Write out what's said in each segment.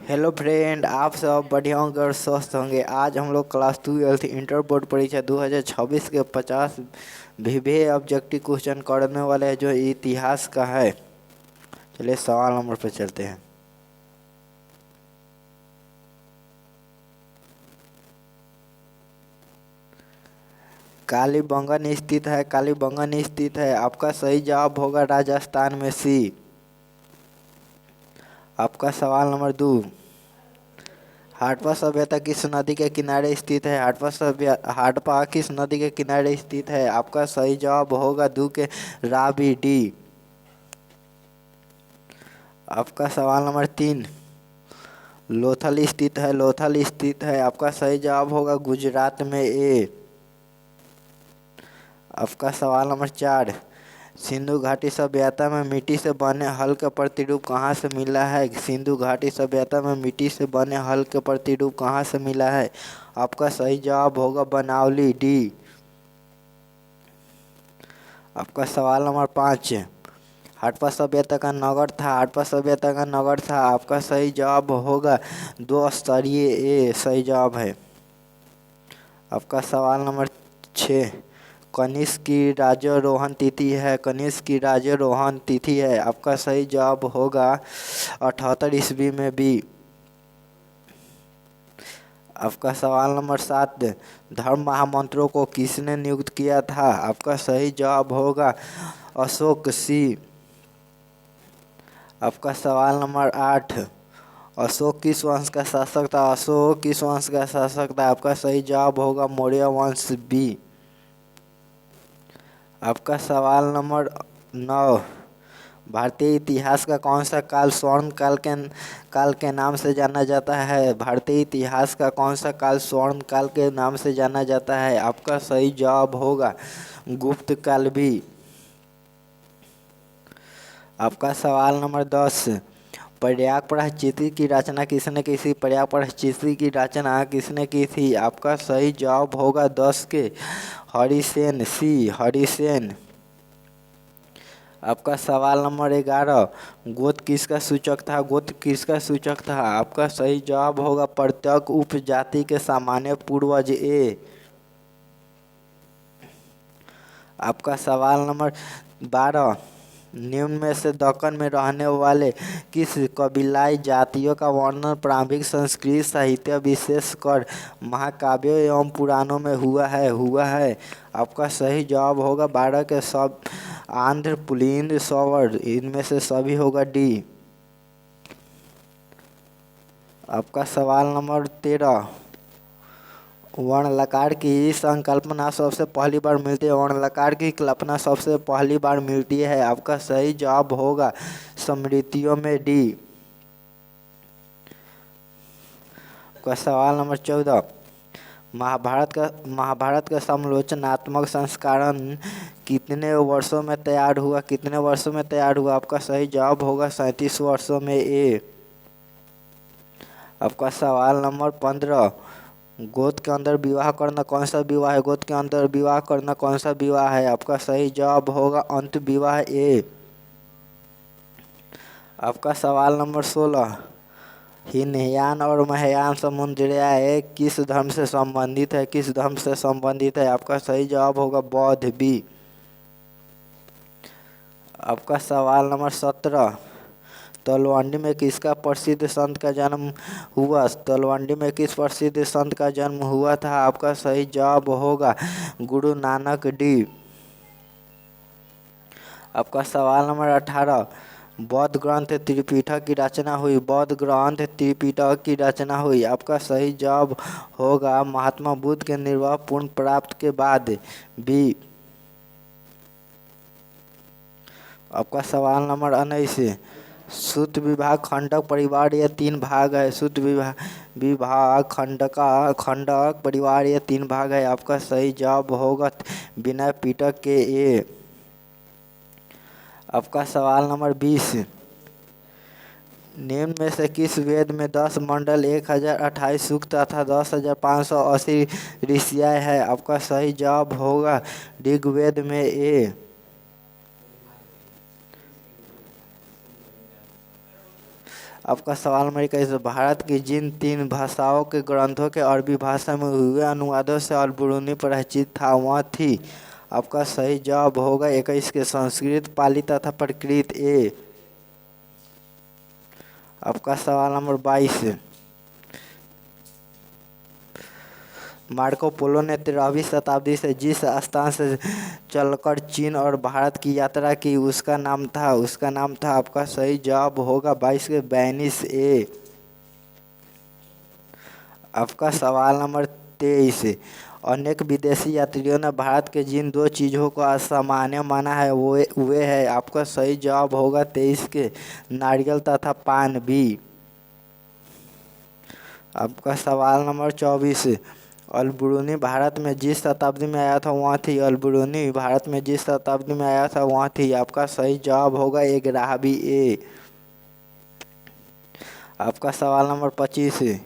Hello friend, आप सब बढ़िया होंगे और स्वस्थ होंगे। आज हम लोग क्लास 12 इंटर बोर्ड परीक्षा 2026 के 50 विभिन्न ऑब्जेक्टिव क्वेश्चन करने वाले हैं जो इतिहास का है। चलिए सवाल नंबर पे चलते हैं। कालीबंगन स्थित है। आपका सही जवाब होगा राजस्थान में सी। आपका सवाल नंबर 2। हड़प्पा सभ्यता किस नदी के किनारे स्थित है? हड़प्पा किस नदी के किनारे स्थित है? आपका सही जवाब होगा दू के रावी डी। आपका सवाल नंबर 3। लोथल स्थित है। आपका सही जवाब होगा गुजरात में ए। आपका सवाल नंबर 4। सिंधु घाटी सभ्यता में मिट्टी से बने हल का प्रतिरूप कहाँ से मिला है? सिंधु घाटी सभ्यता में मिट्टी से बने हल का प्रतिरूप कहाँ से मिला है? आपका सही जवाब होगा बनावली डी। आपका सवाल नंबर 5। हड़प्पा सभ्यता का नगर था। आपका सही जवाब होगा 2 स्तरीय ए सही जवाब है। आपका सवाल नंबर 6। कनिष्क की राज्यारोहण तिथि है। आपका सही जवाब होगा 78 ईस्वी में बी। आपका सवाल नंबर 7। धर्म महामंत्रों को किसने नियुक्त किया था? आपका सही जवाब होगा अशोक सी। आपका सवाल नंबर 8। अशोक किस वंश का शासक था? आपका सही जवाब होगा मौर्य वंश बी। आपका सवाल नंबर 9। भारतीय इतिहास का कौन सा काल स्वर्ण काल के नाम से जाना जाता है? भारतीय इतिहास का कौन सा काल स्वर्ण काल के नाम से जाना जाता है? आपका सही जवाब होगा गुप्त काल भी। आपका सवाल नंबर 10। पर्याप्त प्रश्नचित्र की रचना किसने की थी? आपका सही जवाब होगा 10 के हरिसेन सी हरिसेन। आपका सवाल नंबर 11। गोत्र किसका सूचक था? आपका सही जवाब होगा प्रत्येक उपजाति के सामान्य पूर्वज ए। आपका सवाल नंबर 12। निम्न में से दक्कन में रहने वाले किस कबीलाई जातियों का वर्णन प्रारंभिक संस्कृत साहित्य विशेषकर महाकाव्यों एवं पुराणों में हुआ है? आपका सही जवाब होगा 12 के सब आंध्र पुलिंद सवर, इनमें से सभी होगा डी। आपका सवाल नंबर 13। वर्णलकार की संकल्पना सबसे पहली बार मिलती है। आपका सही जवाब होगा स्मृतियों में डी। आपका सवाल नंबर 14। महाभारत का समालोचनात्मक संस्करण कितने वर्षों में तैयार हुआ? आपका सही जवाब होगा 37 वर्षों में ए। आपका सवाल नंबर 15। गोद के अंदर विवाह करना कौन सा विवाह है? आपका सही जवाब होगा अंत विवाह ए। आपका सवाल नंबर 16। हीनयान और महायान समुदाय किस धर्म से संबंधित है? आपका सही जवाब होगा बौद्ध बी। आपका सवाल नंबर 17। तलवंडी में किस प्रसिद्ध संत का जन्म हुआ था? आपका सही जवाब होगा गुरु नानक डी। आपका सवाल नंबर 18। बौद्ध ग्रंथ त्रिपिटक की रचना हुई। आपका सही जवाब होगा महात्मा बुद्ध के निर्वाह पूर्ण प्राप्त के बाद बी। आपका सवाल नंबर 19। सूत्र विभाग खंडक परिवार ये 3 भाग है। खंडक परिवार ये 3 भाग है। आपका सही जवाब होगा विनय पिटक के ए। आपका सवाल नंबर 20। निम्न में से किस वेद में 10 मंडल 1028 सूक्त तथा 10,580 ऋषियाँ है? आपका सही जवाब होगा ऋग्वेद में ए। आपका सवाल नंबर 21, भारत की जिन 3 भाषाओं के ग्रंथों के अरबी भाषा में हुए अनुवादों से अल बुरूनी परिचित था वह थी। आपका सही जवाब होगा 21 के संस्कृत, पाली तथा प्राकृत ए। आपका सवाल नंबर 22, मार्को पोलो ने 13वीं शताब्दी से जिस स्थान से चलकर चीन और भारत की यात्रा की उसका नाम था। आपका सही जवाब होगा 22 के वेनिस ए। आपका सवाल नंबर 23, अनेक विदेशी यात्रियों ने भारत के जिन 2 चीज़ों को असामान्य माना है वे है। आपका सही जवाब होगा 23 के नारियल तथा पान भी। आपका सवाल नंबर 24, अल बुरूनी भारत में जिस शताब्दी में आया था वहाँ थी। अल बुरूनी भारत में जिस शताब्दी में आया था वहाँ थी। आपका सही जवाब होगा 11वीं ए। आपका सवाल नंबर 25,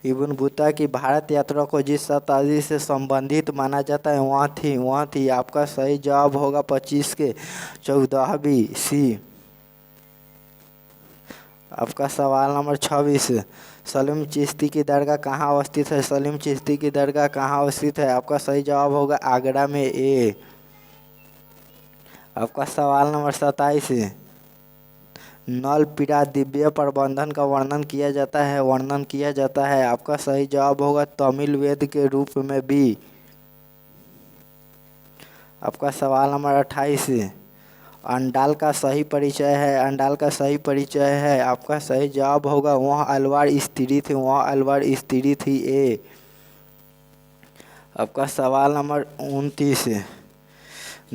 इब्न बतूता की भारत यात्रा को जिस शताब्दी से संबंधित माना जाता है वहाँ थी। आपका सही जवाब होगा 25 के 14वीं सी। आपका सवाल नंबर 26, सलीम चिश्ती की दरगाह कहाँ अवस्थित है। सलीम चिश्ती की दरगाह कहाँ अवस्थित है। आपका सही जवाब होगा आगरा में ए। आपका सवाल नंबर 27, नलपीड़ा दिव्य प्रबंधन का वर्णन किया जाता है। आपका सही जवाब होगा तमिल वेद के रूप में भी। आपका सवाल नंबर 28, अंडाल का सही परिचय है। आपका सही जवाब होगा वह अलवार स्त्री थी ए। आपका सवाल नंबर 29,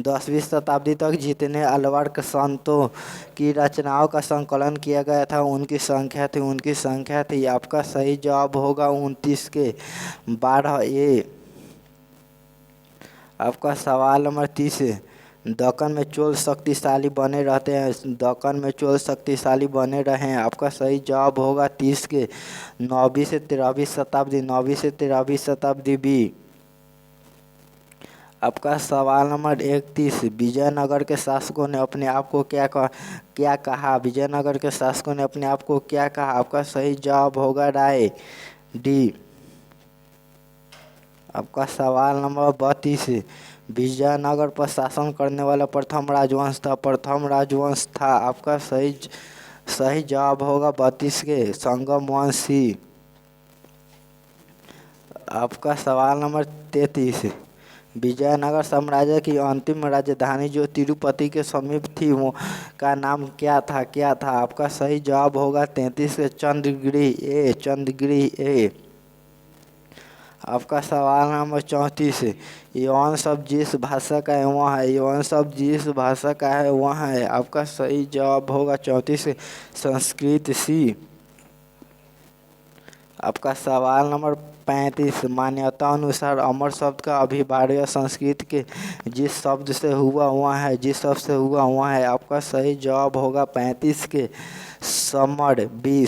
10वीं शताब्दी तक जितने अलवार संतों की रचनाओं का संकलन किया गया था उनकी संख्या थी। आपका सही जवाब होगा 29 के 12 ए। आपका सवाल नंबर 30, दक्कन में चोल शक्तिशाली बने रहे हैं। आपका सही जवाब होगा 30 के 9वीं से 13वीं शताब्दी बी। आपका सवाल नंबर 31, विजयनगर के शासकों ने अपने आप को क्या कहा। आपका सही जवाब होगा राय डी। आपका सवाल नंबर 32, विजयनगर पर शासन करने वाला प्रथम राजवंश था। आपका सही जवाब होगा 32 के संगम वंश सी। आपका सवाल नंबर 33, विजयनगर साम्राज्य की अंतिम राजधानी जो तिरुपति के समीप थी वो का नाम क्या था। आपका सही जवाब होगा 33 के चंद्रगिरी ए। आपका सवाल नंबर 34, यौन शब्द जिस भाषा का है वह है। आपका सही जवाब होगा 34 संस्कृत सी। आपका सवाल नंबर 35, मान्यता अनुसार अमर शब्द का अभिवार्य संस्कृत के जिस शब्द से हुआ वह है। आपका सही जवाब होगा 35 के समर बी।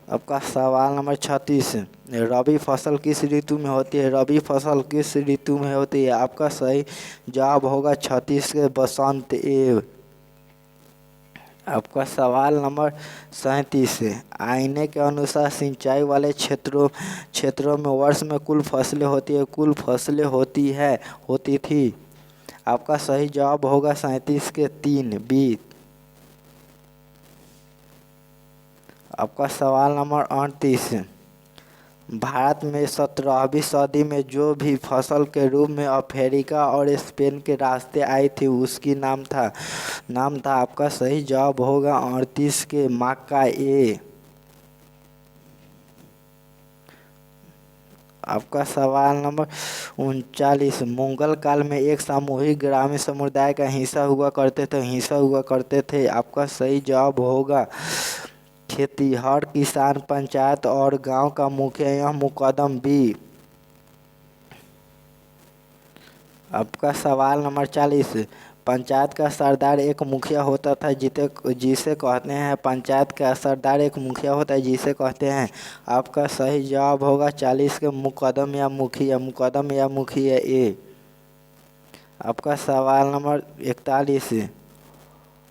आपका सवाल नंबर 36, रबी फसल किस ऋतु में होती है। आपका सही जवाब होगा 36 के बसंत ए। आपका सवाल नंबर 37, आईने के अनुसार सिंचाई वाले क्षेत्रों में वर्ष में कुल फसलें होती थी। आपका सही जवाब होगा 37 के 3 बी। आपका सवाल नंबर 38, भारत में 17वीं सदी में जो भी फसल के रूप में अफ्रीका और स्पेन के रास्ते आई थी उसकी नाम था। आपका सही जवाब होगा 38 के मक्का ए। आपका सवाल नंबर 39, मुगल काल में एक सामूहिक ग्रामीण समुदाय का हिस्सा हुआ करते थे। आपका सही जवाब होगा खेतिहर किसान पंचायत और गांव का मुखिया मुकदम बी। आपका सवाल नंबर 40, पंचायत का सरदार एक मुखिया होता था जिसे कहते हैं। आपका सही जवाब होगा 40 के मुकदम या मुखिया ए। आपका सवाल नंबर 41,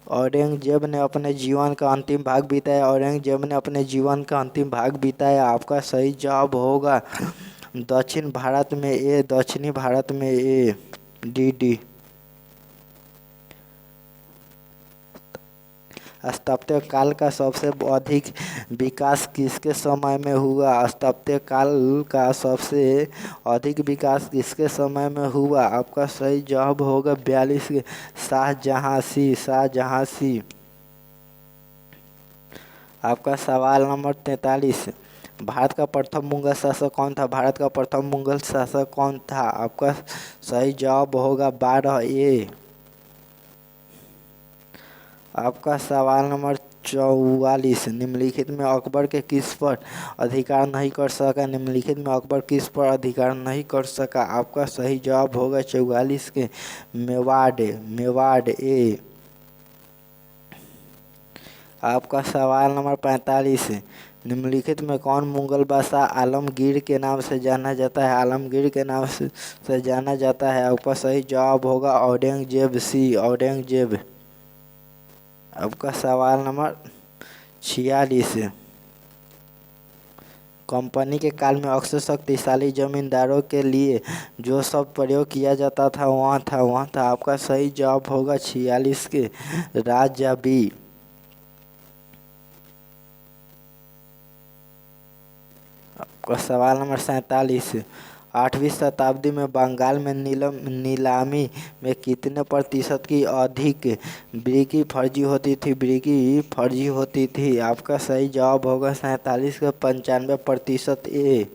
औरंगजेब ने अपने जीवन का अंतिम भाग बिताया। औरंगजेब ने अपने जीवन का अंतिम भाग बिताया। आपका सही जवाब होगा दक्षिण भारत में ए, दक्षिणी भारत में ए, डी। स्थापत्य काल का सबसे अधिक विकास किसके समय में हुआ? स्थापत्य काल का सबसे अधिक विकास किसके समय में हुआ? आपका सही जवाब होगा 42 के शाहजहां। आपका सवाल नंबर 43, भारत का प्रथम मुगल शासक कौन था? भारत का प्रथम मुगल शासक कौन था? आपका सही जवाब होगा 12 ए। आपका सवाल नंबर 44, निम्नलिखित में अकबर के किस पर अधिकार नहीं कर सका? निम्नलिखित में अकबर किस पर अधिकार नहीं कर सका? आपका सही जवाब होगा 44 के मेवाड़ ए। आपका सवाल नंबर 45, निम्नलिखित में कौन मुगल बादशाह आलमगीर के नाम से जाना जाता है? आलमगीर के नाम से जाना जाता है। आपका सही जवाब होगा औरंगजेब। आपका सवाल नंबर 46, कंपनी के काल में अक्सर शक्तिशाली जमींदारों के लिए जो शब्द प्रयोग किया जाता था वह था। आपका सही जवाब होगा 46 के राजा बी। आपका सवाल नंबर 47, 8वीं शताब्दी में बंगाल में नीलामी में कितने प्रतिशत की अधिक बिक्री फर्जी होती थी? आपका सही जवाब होगा 47 के 95% ए।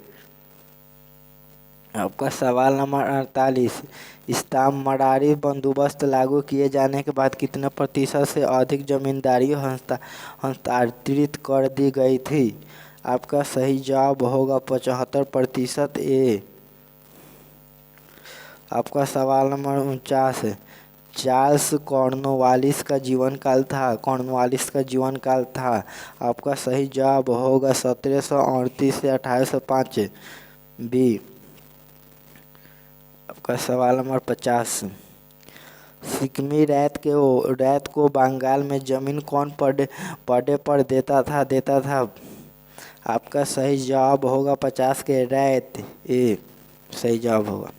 आपका सवाल नंबर 48, इस्तामरारी बंदोबस्त लागू किए जाने के बाद कितने प्रतिशत से अधिक जमींदारी हस्तांतरित कर दी गई थी? आपका सही जवाब होगा 75% ए। आपका सवाल नंबर 49, चार्ल्स कॉर्नवालिस का जीवन काल था। आपका सही जवाब होगा 1738 से 1805 बी। आपका सवाल नंबर 50, सिक्किमी रैत को बंगाल में जमीन कौन पड़े पर देता था? आपका सही जवाब होगा 50 के रैत ए। सही जवाब होगा।